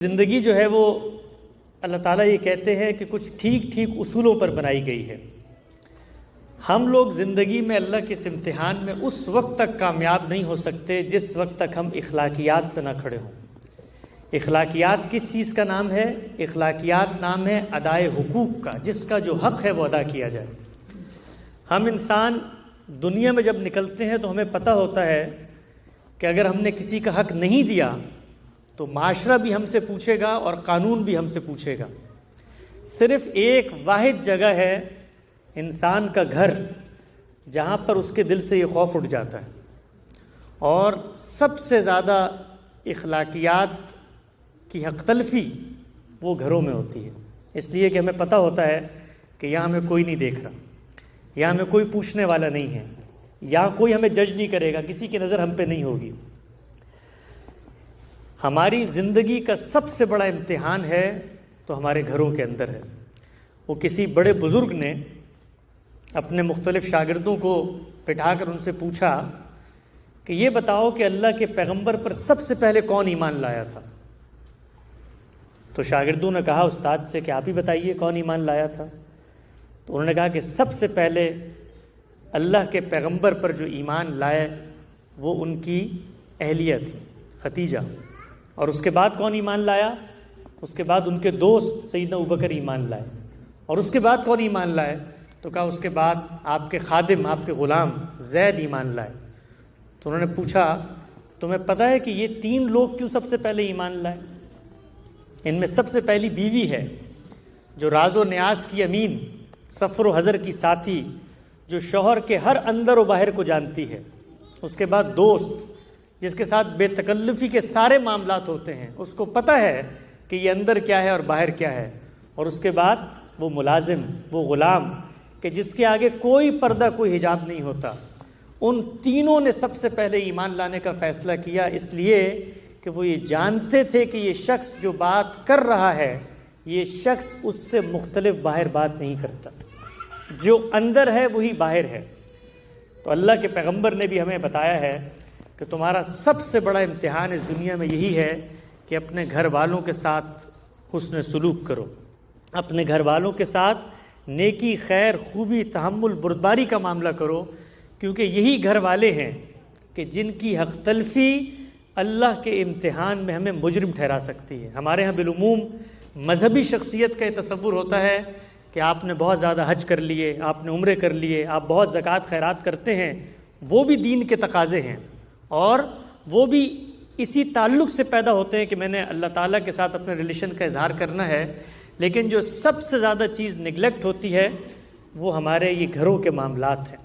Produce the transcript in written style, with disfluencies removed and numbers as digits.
زندگی جو ہے وہ اللہ تعالیٰ یہ کہتے ہیں کہ کچھ ٹھیک ٹھیک اصولوں پر بنائی گئی ہے۔ ہم لوگ زندگی میں اللہ کے اس امتحان میں اس وقت تک کامیاب نہیں ہو سکتے جس وقت تک ہم اخلاقیات پہ نہ کھڑے ہوں۔ اخلاقیات کس چیز کا نام ہے؟ اخلاقیات نام ہے ادائے حقوق کا، جس کا جو حق ہے وہ ادا کیا جائے۔ ہم انسان دنیا میں جب نکلتے ہیں تو ہمیں پتہ ہوتا ہے کہ اگر ہم نے کسی کا حق نہیں دیا تو معاشرہ بھی ہم سے پوچھے گا اور قانون بھی ہم سے پوچھے گا۔ صرف ایک واحد جگہ ہے انسان کا گھر جہاں پر اس کے دل سے یہ خوف اٹھ جاتا ہے، اور سب سے زیادہ اخلاقیات کی حق تلفی وہ گھروں میں ہوتی ہے، اس لیے کہ ہمیں پتہ ہوتا ہے کہ یہاں ہمیں کوئی نہیں دیکھ رہا، یہاں ہمیں کوئی پوچھنے والا نہیں ہے، یہاں کوئی ہمیں جج نہیں کرے گا، کسی کی نظر ہم پہ نہیں ہوگی۔ ہماری زندگی کا سب سے بڑا امتحان ہے تو ہمارے گھروں کے اندر ہے۔ وہ کسی بڑے بزرگ نے اپنے مختلف شاگردوں کو بٹھا کر ان سے پوچھا کہ یہ بتاؤ کہ اللہ کے پیغمبر پر سب سے پہلے کون ایمان لایا تھا؟ تو شاگردوں نے کہا استاد سے کہ آپ ہی بتائیے کون ایمان لایا تھا؟ تو انہوں نے کہا کہ سب سے پہلے اللہ کے پیغمبر پر جو ایمان لائے وہ ان کی اہلیہ تھی خدیجہ، اور اس کے بعد کون ایمان لایا؟ اس کے بعد ان کے دوست سیدنا ابوبکر ایمان لائے، اور اس کے بعد کون ایمان لائے؟ تو کہا اس کے بعد آپ کے خادم، آپ کے غلام زید ایمان لائے۔ تو انہوں نے پوچھا تمہیں پتہ ہے کہ یہ تین لوگ کیوں سب سے پہلے ایمان لائے؟ ان میں سب سے پہلی بیوی ہے جو راز و نیاز کی امین، سفر و حضر کی ساتھی، جو شوہر کے ہر اندر و باہر کو جانتی ہے۔ اس کے بعد دوست جس کے ساتھ بے تکلفی کے سارے معاملات ہوتے ہیں، اس کو پتہ ہے کہ یہ اندر کیا ہے اور باہر کیا ہے۔ اور اس کے بعد وہ ملازم، وہ غلام کہ جس کے آگے کوئی پردہ، کوئی حجاب نہیں ہوتا۔ ان تینوں نے سب سے پہلے ایمان لانے کا فیصلہ کیا، اس لیے کہ وہ یہ جانتے تھے کہ یہ شخص جو بات کر رہا ہے یہ شخص اس سے مختلف باہر بات نہیں کرتا، جو اندر ہے وہی باہر ہے۔ تو اللہ کے پیغمبر نے بھی ہمیں بتایا ہے کہ تمہارا سب سے بڑا امتحان اس دنیا میں یہی ہے کہ اپنے گھر والوں کے ساتھ حسن سلوک کرو، اپنے گھر والوں کے ساتھ نیکی، خیر، خوبی، تحمل، بردباری کا معاملہ کرو، کیونکہ یہی گھر والے ہیں کہ جن کی حق تلفی اللہ کے امتحان میں ہمیں مجرم ٹھہرا سکتی ہے۔ ہمارے ہاں بالعموم مذہبی شخصیت کا یہ تصور ہوتا ہے کہ آپ نے بہت زیادہ حج کر لیے، آپ نے عمرے کر لیے، آپ بہت زکوٰۃ خیرات کرتے ہیں، وہ بھی دین کے تقاضے ہیں، اور وہ بھی اسی تعلق سے پیدا ہوتے ہیں کہ میں نے اللہ تعالیٰ کے ساتھ اپنے ریلیشن کا اظہار کرنا ہے۔ لیکن جو سب سے زیادہ چیز نگلیکٹ ہوتی ہے وہ ہمارے یہ گھروں کے معاملات ہیں۔